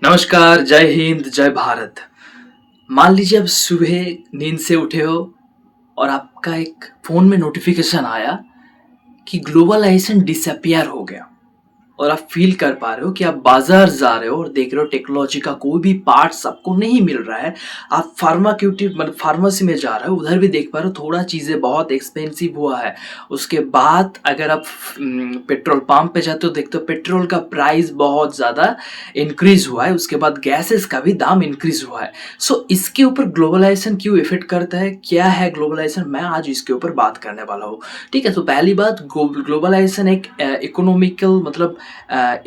नमस्कार, जय हिंद, जय भारत। मान लीजिए आप सुबह नींद से उठे हो और आपका एक फ़ोन में नोटिफ़िकेशन आया कि ग्लोबलाइज़ेशन डिसअपियर हो गया और आप फ़ील कर पा रहे हो कि आप बाज़ार जा रहे हो और देख रहे हो टेक्नोलॉजी का कोई भी पार्ट्स आपको नहीं मिल रहा है। आप मतलब फार्मेसी में जा रहे हो, उधर भी देख पा रहे हो थोड़ा चीज़ें बहुत एक्सपेंसिव हुआ है। उसके बाद अगर आप पेट्रोल पंप पे जाते हो, देखते हो पेट्रोल का प्राइस बहुत ज़्यादा इंक्रीज़ हुआ है। उसके बाद गैसेज़ का भी दाम इंक्रीज़ हुआ है। सो इसके ऊपर ग्लोबलाइज़ेशन क्यों इफ़ेक्ट करता है? क्या है ग्लोबलाइज़ेशन? मैं आज इसके ऊपर बात करने वाला हूँ। ठीक है, तो पहली बात, ग्लोबलाइज़ेशन एक इकोनॉमिकल मतलब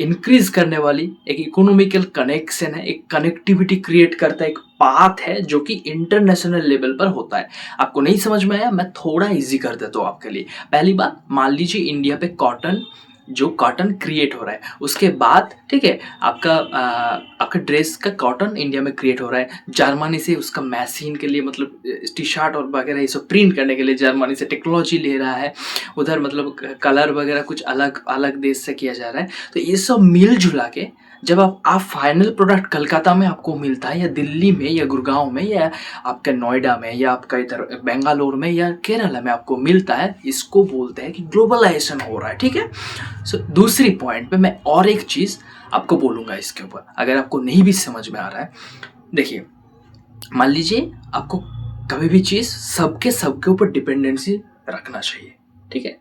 इंक्रीज करने वाली एक इकोनॉमिकल कनेक्शन है, एक कनेक्टिविटी क्रिएट करता है, एक पाथ है जो कि इंटरनेशनल लेवल पर होता है। आपको नहीं समझ में आया? मैं थोड़ा इजी कर देता हूँ आपके लिए। पहली बात, मान लीजिए इंडिया पे कॉटन क्रिएट हो रहा है। उसके बाद ठीक है, आपका ड्रेस का कॉटन इंडिया में क्रिएट हो रहा है। जर्मनी से उसका मशीन के लिए मतलब टी शर्ट और वगैरह ये सब प्रिंट करने के लिए जर्मनी से टेक्नोलॉजी ले रहा है। उधर मतलब कलर वगैरह कुछ अलग अलग देश से किया जा रहा है। तो ये सब मिल जुला के जब आप फाइनल प्रोडक्ट कलकत्ता में आपको मिलता है, या दिल्ली में, या गुड़गांव में, या आपका नोएडा में, या आपका इधर बेंगालुरु में, या केरला में आपको मिलता है, इसको बोलते हैं कि ग्लोबलाइजेशन हो रहा है। ठीक है। सो दूसरी पॉइंट पे मैं और एक चीज़ आपको बोलूँगा इसके ऊपर, अगर आपको नहीं भी समझ में आ रहा है। देखिए, मान लीजिए आपको कभी भी चीज़ सबके ऊपर डिपेंडेंसी रखना चाहिए। ठीक है।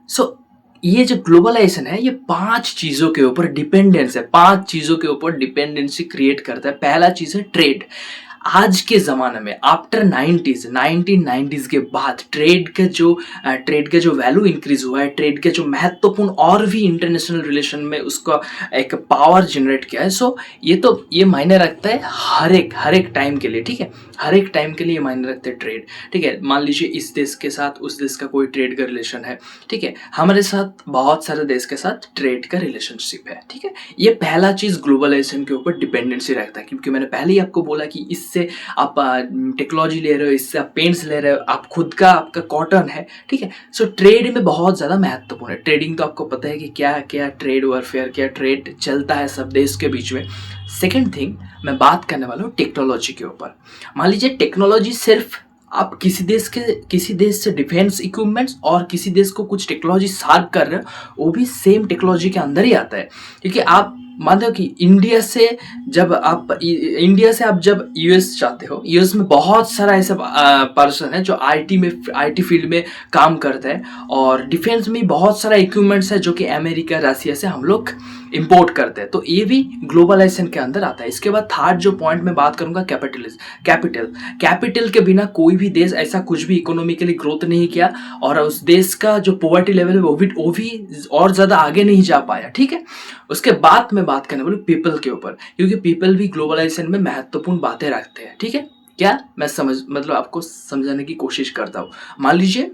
सो ये जो ग्लोबलाइजेशन है, ये 5 चीज़ों के ऊपर डिपेंडेंस है, 5 चीज़ों के ऊपर डिपेंडेंसी क्रिएट करता है। पहला चीज़ है ट्रेड। आज के ज़माने में आफ्टर 1990s के बाद ट्रेड का जो वैल्यू इंक्रीज हुआ है, ट्रेड के जो महत्वपूर्ण और भी इंटरनेशनल रिलेशन में उसका एक पावर जनरेट किया है। सो ये मायने रखता है हर एक टाइम के लिए। ठीक है, हर एक टाइम के लिए मायने रखते हैं ट्रेड। ठीक है, मान लीजिए इस देश के साथ उस देश का कोई ट्रेड का रिलेशन है। ठीक है, हमारे साथ बहुत सारे देश के साथ ट्रेड का रिलेशनशिप है। ठीक है, ये पहला चीज़ ग्लोबलाइजेशन के ऊपर डिपेंडेंसी रखता है, क्योंकि मैंने पहले ही आपको बोला कि इससे आप टेक्नोलॉजी ले रहे हो, इससे आप पेंट्स ले रहे हो, आप खुद का आपका कॉटन है। ठीक है, सो ट्रेड में बहुत ज़्यादा महत्वपूर्ण है। ट्रेडिंग तो आपको पता है कि क्या क्या ट्रेड वॉरफेयर, क्या ट्रेड चलता है सब देश के बीच में। सेकेंड थिंग, मैं बात करने वाला हूँ टेक्नोलॉजी के ऊपर। मान लीजिए टेक्नोलॉजी सिर्फ आप किसी देश से डिफेंस इक्विपमेंट्स और किसी देश को कुछ टेक्नोलॉजी सार्व कर रहे हो, वो भी सेम टेक्नोलॉजी के अंदर ही आता है। क्योंकि आप मानते हो कि इंडिया से आप जब यूएस जाते हो, यूएस में बहुत सारा ऐसा पर्सन है जो आईटी फील्ड में काम करता है, और डिफेंस में बहुत सारा इक्विपमेंट्स है जो कि अमेरिका, रसिया से हम लोग इंपोर्ट करते हैं। तो ये भी ग्लोबलाइजेशन के अंदर आता है। इसके बाद थर्ड जो पॉइंट मैं बात करूंगा, कैपिटल के बिना कोई भी देश ऐसा कुछ भी इकोनॉमिकली ग्रोथ नहीं किया, और उस देश का जो पॉवर्टी लेवल है वो भी और ज़्यादा आगे नहीं जा पाया। ठीक है, उसके बाद मैं बात करने वाली पीपल के ऊपर, क्योंकि पीपल भी ग्लोबलाइजेशन में महत्वपूर्ण बातें रखते हैं। ठीक है, क्या मैं आपको समझाने की कोशिश करता हूँ। मान लीजिए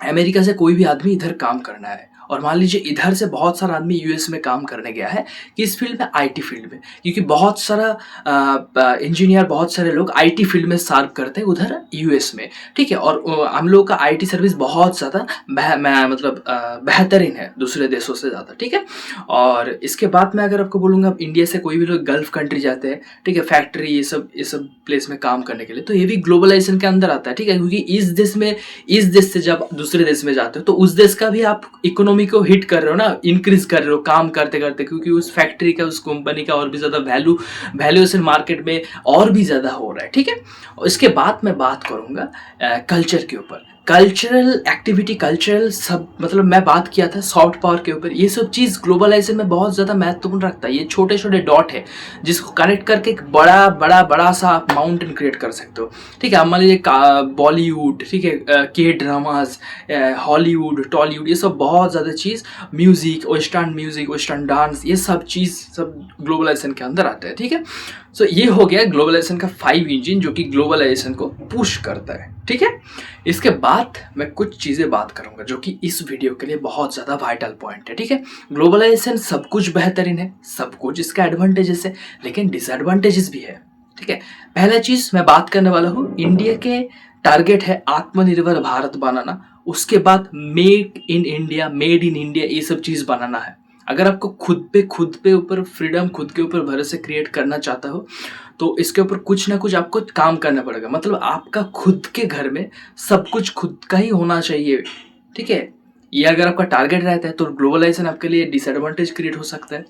अमेरिका से कोई भी आदमी इधर काम करना है, और मान लीजिए इधर से बहुत सारा आदमी यूएस में काम करने गया है, किस फील्ड में? आईटी फील्ड में। क्योंकि बहुत सारा इंजीनियर, बहुत सारे लोग आईटी फील्ड में सर्व करते हैं उधर यूएस में। ठीक है, और हम लोग का आईटी सर्विस बहुत ज़्यादा बेहतरीन है दूसरे देशों से ज़्यादा। ठीक है, और इसके बाद मैं अगर आपको बोलूँगा, इंडिया से कोई भी लोग गल्फ कंट्री जाते हैं, ठीक है, फैक्ट्री ये सब प्लेस में काम करने के लिए, तो ये भी ग्लोबलाइजेशन के अंदर आता है। ठीक है, क्योंकि इस देश से जब दूसरे देश में जाते हो तो उस देश का भी आप इकोनॉमी को हिट कर रहे हो ना, इंक्रीज कर रहे हो काम करते करते, क्योंकि उस फैक्ट्री का, उस कंपनी का और भी ज़्यादा वैल्यूएशन मार्केट में और भी ज़्यादा हो रहा है। ठीक है, और इसके बाद मैं बात करूँगा कल्चर के ऊपर। कल्चरल एक्टिविटी, कल्चरल सब मतलब मैं बात किया था सॉफ्ट पावर के ऊपर। ये सब चीज़ ग्लोबलाइजेशन में बहुत ज़्यादा महत्वपूर्ण रखता है। ये छोटे छोटे डॉट है जिसको कनेक्ट करके एक बड़ा सा माउंटेन क्रिएट कर सकते हो। ठीक है, मान लीजिए बॉलीवुड, ठीक है, के ड्रामाज, हॉलीवुड, टॉलीवुड, ये सब बहुत ज़्यादा चीज़, म्यूज़िक, वेस्टर्न डांस, ये सब चीज़ सब ग्लोबलाइजेशन के अंदर आते हैं। ठीक है, सो ये हो गया ग्लोबलाइजेशन का 5 इंजन जो कि ग्लोबलाइजेशन को पुश करता है। ठीक है, इसके बाद मैं कुछ चीज़ें बात करूंगा जो कि इस वीडियो के लिए बहुत ज़्यादा वाइटल पॉइंट है। ठीक है, ग्लोबलाइजेशन सब कुछ बेहतरीन है, सब कुछ इसका एडवांटेजेस है, लेकिन डिसएडवांटेजेस भी है। ठीक है, पहला चीज़ मैं बात करने वाला हूँ, इंडिया के टारगेट है आत्मनिर्भर भारत बनाना। उसके बाद मेड इन इंडिया ये सब चीज़ बनाना है। अगर आपको खुद पे ऊपर फ्रीडम, खुद के ऊपर भरोसे क्रिएट करना चाहता हो, तो इसके ऊपर कुछ ना कुछ आपको काम करना पड़ेगा। मतलब आपका खुद के घर में सब कुछ खुद का ही होना चाहिए, ठीक है? ये अगर आपका टारगेट रहता है तो ग्लोबलाइजेशन आपके लिए डिसएडवांटेज क्रिएट हो सकता है।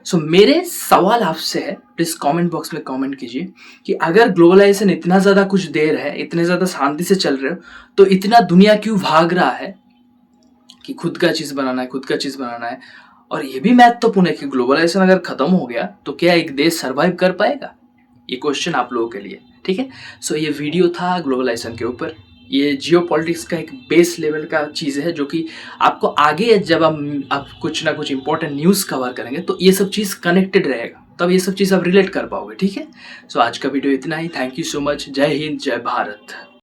सो मेरे सवाल आपसे है, प्लीज कमेंट बॉक्स में कमेंट कीजिए कि अगर ग्लोबलाइजेशन इतना ज़्यादा कुछ देर है, इतने ज़्यादा शांति से चल रहे हो, तो इतना दुनिया क्यों भाग रहा है कि खुद का चीज़ बनाना है, खुद का चीज़ बनाना है। और ये भी महत्वपूर्ण है कि ग्लोबलाइजेशन अगर खत्म हो गया तो क्या एक देश सर्वाइव कर पाएगा? ये क्वेश्चन आप लोगों के लिए, ठीक है? सो ये वीडियो था ग्लोबलाइजेशन के ऊपर। ये जियोपॉलिटिक्स का एक बेस लेवल का चीज़ है जो कि आपको आगे जब आप कुछ ना कुछ इंपॉर्टेंट न्यूज़ कवर करेंगे तो ये सब चीज़ कनेक्टेड रहेगा, तब ये सब चीज़ आप रिलेट कर पाओगे, ठीक है? सो आज का वीडियो इतना ही। Thank you so much. जय हिंद, जय भारत।